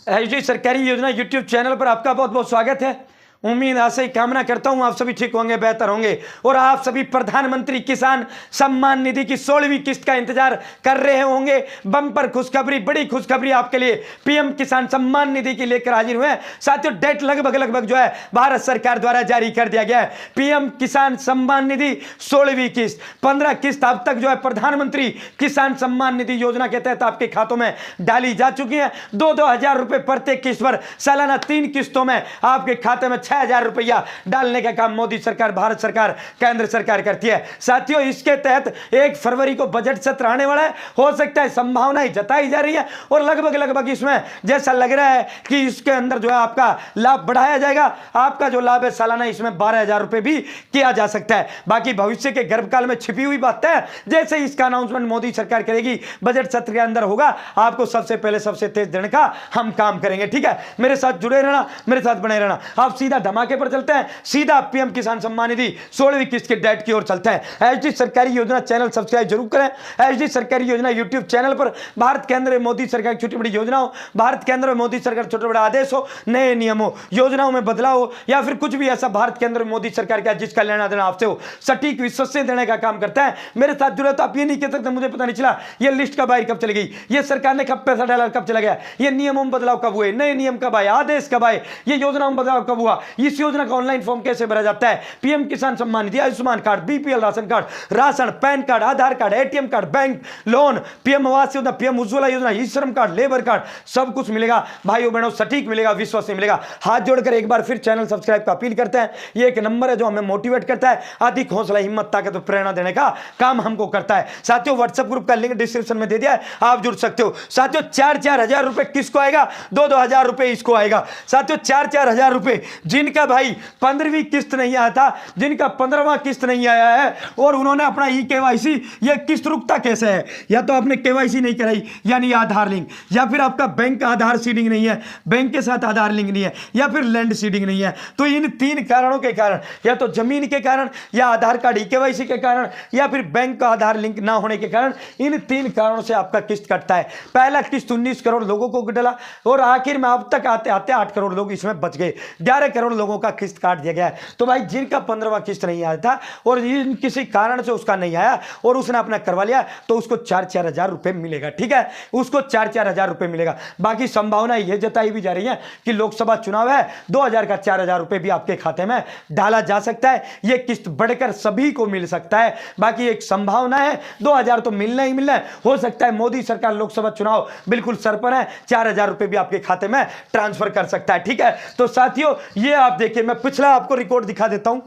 HD सरकारी योजना YouTube channel पर आपका बहुत बहुत स्वागत है। उम्मीद आशा ही कामना करता हूं आप सभी ठीक होंगे, बेहतर होंगे और आप सभी प्रधानमंत्री किसान सम्मान निधि की 16वीं किस्त का इंतजार कर रहे होंगे। बम्पर खुशखबरी, बड़ी खुशखबरी आपके लिए पीएम किसान सम्मान निधि की लेकर हाजिर हुए हैं। साथियों, डेट लगभग जो है भारत सरकार द्वारा जारी कर दिया गया है। पीएम किसान सम्मान निधि 16वीं किस्त, 15 किस्त अब तक जो है प्रधानमंत्री किसान सम्मान निधि योजना के तहत आपके खातों में डाली जा चुकी है। 2-2 हजार रुपए प्रत्येक किस्त पर सालाना 3 किस्तों में आपके खाते में 6,000 रुपया डालने का काम मोदी सरकार, भारत सरकार, केंद्र सरकार करती है। साथियों, इसके तहत 1 फरवरी को बजट सत्र आने वाला है। हो सकता है, संभावनाएं जताई जा रही है और लगभग इसमें जैसा लग रहा है कि इसके अंदर जो है आपका लाभ बढ़ाया जाएगा। आपका जो लाभ है सालाना इसमें 12,000 रुपए भी किया जा सकता है। बाकी भविष्य के गर्भकाल में छिपी हुई बात है। जैसे इसका अनाउंसमेंट मोदी सरकार करेगी, बजट सत्र के अंदर होगा, आपको सबसे पहले सबसे तेज देने का हम काम करेंगे। ठीक है, मेरे साथ जुड़े रहना, मेरे साथ बने रहना। आप सीधा धमाके पर चलते हैं, सीधा पीएम किसान सम्मान निधि 16वीं किस्त के डेट की ओर चलते हैं। एचडी सरकारी योजना चैनल सब्सक्राइब जरूर करें। एचडी सरकारी योजना यूट्यूब चैनल पर भारत केंद्र में मोदी सरकार की छोटी बड़ी योजनाओं, भारत केंद्र में मोदी सरकार छोटे बड़े आदेश हो, नए नियमों, योजनाओं में बदलाव हो या फिर कुछ भी ऐसा भारत केंद्र में मोदी सरकार का जिसका लेना देना आपसे हो, सटीक विश्वसनीय देने का काम करता है। मेरे साथ जुड़े तो आप ये नहीं कह सकते मुझे पता नहीं चला ये लिस्ट कब आई, कब चली गई, ये सरकार ने कब पैसा डाला, कब चला गया, ये नियमों में बदलाव कब हुए, नए नियम कब आए, आदेश कब आए, ये योजनाओं में बदलाव कब हुआ, इस योजना का ऑनलाइन फॉर्म कैसे भरा जाता है। PM Kisan Samman Nidhi, Ayushman card, BPL ration card, ration, PAN card, Aadhaar card, ATM card, bank loan, PM Awas Yojana, PM Ujjwala योजना, ई श्रम कार्ड, लेबर कार्ड, सब कुछ मिलेगा भाइयों बहनों, सटीक मिलेगा, विश्वसनीय मिलेगा। हाथ जोड़कर एक बार फिर चैनल सब्सक्राइब का अपील करते हैं। ये एक नंबर है जो हमें मोटिवेट करता है, अधिक हौसला, हिम्मत, ताकत और प्रेरणा देने का काम हमको करता है। साथियों, व्हाट्सएप ग्रुप का लिंक डिस्क्रिप्शन में दे दिया है, आप जुड़ सकते हो। साथियों, 4-4 हजार रुपए किसको आएगा, 2-2 हजार रुपए इसको आएगा। साथियों, 4-4 हजार रुपए जिनका भाई 15वीं किस्त नहीं आया था, जिनका 15वां किस्त नहीं आया है और उन्होंने अपना ई-केवाईसी, ये किस्त रुकता कैसे है, या तो आपने केवाईसी नहीं कराई यानी आधार लिंक, या फिर आपका बैंक आधार सीडिंग नहीं है, बैंक के साथ आधार लिंक नहीं है, या फिर लैंड सीडिंग नहीं है। तो इन 3 कारणों के कारण, या तो जमीन के कारण, या आधार कार्ड ई-केवाईसी के कारण, या फिर बैंक का आधार लिंक ना होने के कारण, इन 3 कारणों से आपका किस्त कटता है। पहला किस्त 19 करोड़ लोगों को डला और आखिर में अब तक आते आते 8 करोड़ लोग इसमें बच गए, 11 करोड़ लोगों का किस्त काट दिया गया है। तो भाई जिनका 15वां किस्त नहीं आया था और किसी कारण से उसका नहीं आया और उसने अपना करवा लिया, तो उसको 4-4 हजार रुपए मिलेगा। ठीक है, उसको 4-4 हजार रुपए मिलेगा। बाकी संभावना यह जताई भी जा रही है कि लोकसभा चुनाव है, 2,000 का 4,000 रुपए भी आपके खाते में डाला जा सकता है। यह किस्त बढ़कर सभी को मिल सकता है। बाकी एक संभावना है, 2,000 तो मिलना ही मिलना है। हो सकता है मोदी सरकार लोकसभा चुनाव बिल्कुल सर पर है, 4,000 रुपए भी आपके खाते में ट्रांसफर कर सकता है। ठीक है, तो साथियों ये आप देखिए, मैं पिछला आपको रिकॉर्ड दिखा देता हूं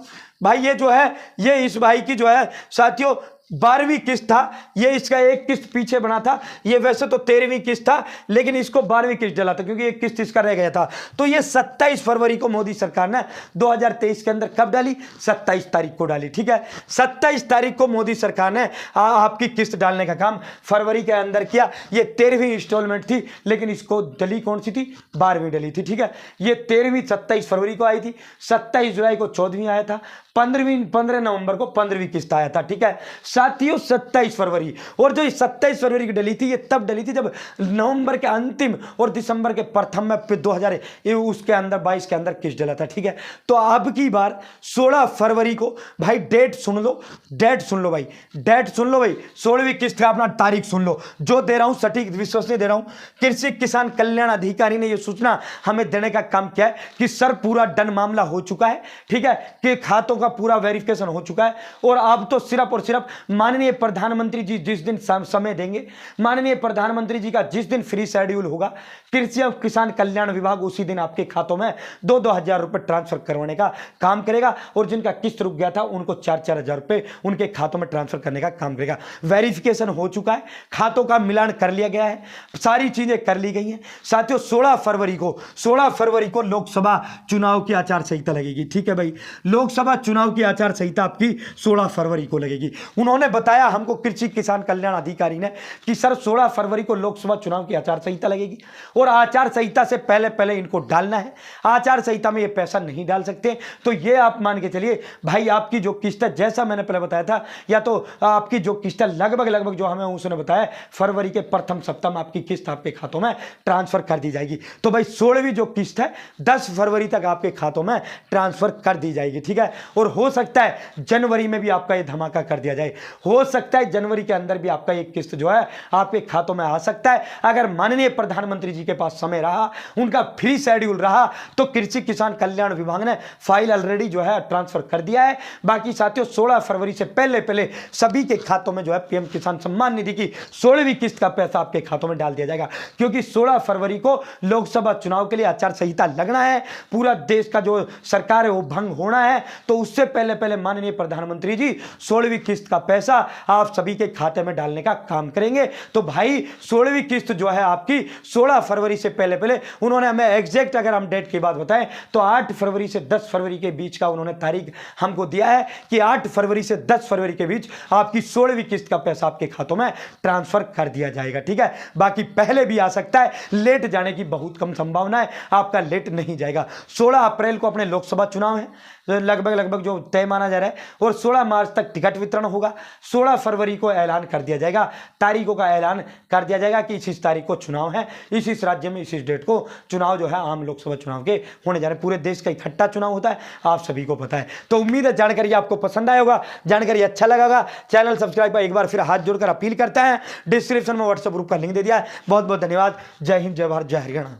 भाई। ये जो है, ये इस भाई की जो है साथियों 12वीं किस्त था, ये इसका एक किस्त पीछे बना था। ये वैसे तो 13वीं किस्त था, लेकिन इसको 12वीं किस्त डला था क्योंकि एक किस्त इसका रह गया था। तो ये 27 फरवरी को मोदी सरकार ने 2023 के अंदर कब डाली, 27 तारीख को डाली। ठीक है, 27 तारीख को मोदी सरकार ने आपकी किस्त डालने का काम फरवरी के अंदर किया। ये 13वीं इंस्टॉलमेंट थी, लेकिन इसको डली कौन सी थी, 12वीं डली थी। ठीक है, ये 13वीं 27 फरवरी को आई थी, 27 जुलाई को 14वीं आया था, 15 नवंबर को 15वीं किस्त आया था। ठीक है साथियों, 27 फरवरी, और जो 27 फरवरी की डली थी, ये तब डली थी जब नवंबर के अंतिम और दिसंबर के प्रथम में 2000 उसके अंदर 22 के अंदर किस्त डला था। ठीक है, तो अब की बार 16 फरवरी को भाई डेट सुन लो, डेट सुन लो भाई, डेट सुन लो भाई, 16वीं किस्त का अपना तारीख सुन लो। जो दे रहा हूं सटीक विश्वसनीय दे रहा हूं। कृषि किसान कल्याण अधिकारी ने यह सूचना हमें देने का काम किया है कि सर पूरा डन मामला हो चुका है। ठीक है, कि खातों का पूरा वेरिफिकेशन हो चुका है और अब तो सिर्फ और सिर्फ माननीय प्रधानमंत्री जी जिस दिन समय देंगे, माननीय प्रधानमंत्री जी का जिस दिन फ्री शेड्यूल होगा, कृषि और किसान कल्याण विभाग उसी दिन आपके खातों में 2-2 हजार रुपए ट्रांसफर करवाने का काम करेगा और जिनका किस्त रुक गया था उनको 4-4 हजार रुपए उनके खातों में ट्रांसफर करने का काम करेगा। वेरिफिकेशन हो चुका है, खातों का मिलान कर लिया गया है, सारी चीजें कर ली गई हैं। साथियों, 16 फरवरी को लोकसभा चुनाव की आचार संहिता लगेगी। ठीक है भाई, लोकसभा चुनाव की आचार संहिता आपकी 16 फरवरी को लगेगी। उन्होंने उन्होंने बताया हमको कृषि किसान कल्याण अधिकारी ने कि सर 16 फरवरी को लोकसभा चुनाव की आचार संहिता लगेगी और आचार संहिता से पहले पहले इनको डालना है, आचार संहिता में ये पैसा नहीं डाल सकते। तो ये आप मान के चलिए भाई, आपकी जो किस्त है, जैसा मैंने पहले बताया था, या तो आपकी जो किस्त है लगभग जो हमें उसने बताया फरवरी के प्रथम सप्ताह में आपकी किस्त आपके खातों में ट्रांसफर कर दी जाएगी। तो भाई 16वीं जो किस्त है 10 फरवरी तक आपके खातों में ट्रांसफर कर दी जाएगी, ठीक है। और हो सकता है जनवरी में भी आपका ये धमाका कर दिया जाए, हो सकता है जनवरी के अंदर भी आपका एक किस्त जो है आपके खातों में आ सकता है। अगर माननीय प्रधानमंत्री जी के पास समय रहा, उनका फ्री शेड्यूल रहा, तो कृषि किसान कल्याण विभाग ने फाइल ऑलरेडी जो है ट्रांसफर कर दिया है। बाकी साथियों 16 फरवरी से पहले पहले सभी के खातों में जो है पीएम किसान सम्मान निधि की 16वीं किस्त का पैसा आपके खातों में डाल दिया जाएगा, क्योंकि 16 फरवरी को लोकसभा चुनाव के लिए आचार संहिता लगना है, पूरा देश का जो सरकार है वो भंग होना है। तो उससे पहले पहले माननीय प्रधानमंत्री जी 16वीं किस्त का पैसा आप सभी के खाते में डालने का काम करेंगे। तो भाई 16वीं किस्त जो है आपकी 16 फरवरी से पहले पहले उन्होंने हमें एग्जैक्ट, अगर हम डेट की बात बताएं तो 8 फरवरी से 10 फरवरी के बीच का उन्होंने तारीख हमको दिया है कि 8 फरवरी से 10 फरवरी के बीच आपकी 16वीं किस्त का पैसा आपके खातों में ट्रांसफर कर दिया जाएगा, ठीक है। बाकी पहले भी आ सकता है, लेट जाने की बहुत कम संभावना है, आपका लेट नहीं जाएगा। 16 अप्रैल को अपने लोकसभा चुनाव है, लगभग जो तय माना जा रहा है, और 16 मार्च तक टिकट वितरण होगा। 16 फरवरी को ऐलान कर दिया जाएगा, तारीखों का ऐलान कर दिया जाएगा कि इस तारीख को चुनाव है, इस राज्य में इस डेट को चुनाव जो है आम लोकसभा चुनाव के होने जा रहे हैं। पूरे देश का इकट्ठा चुनाव होता है, आप सभी को पता है। तो उम्मीद है जानकारी आपको पसंद आया होगा, जानकारी अच्छा लगा होगा। चैनल सब्सक्राइब पर एक बार फिर हाथ जोड़कर अपील करते हैं। डिस्क्रिप्शन में व्हाट्सएप ग्रुप का लिंक दे दिया है। बहुत बहुत धन्यवाद। जय हिंद, जय भारत, जय हरियाणा।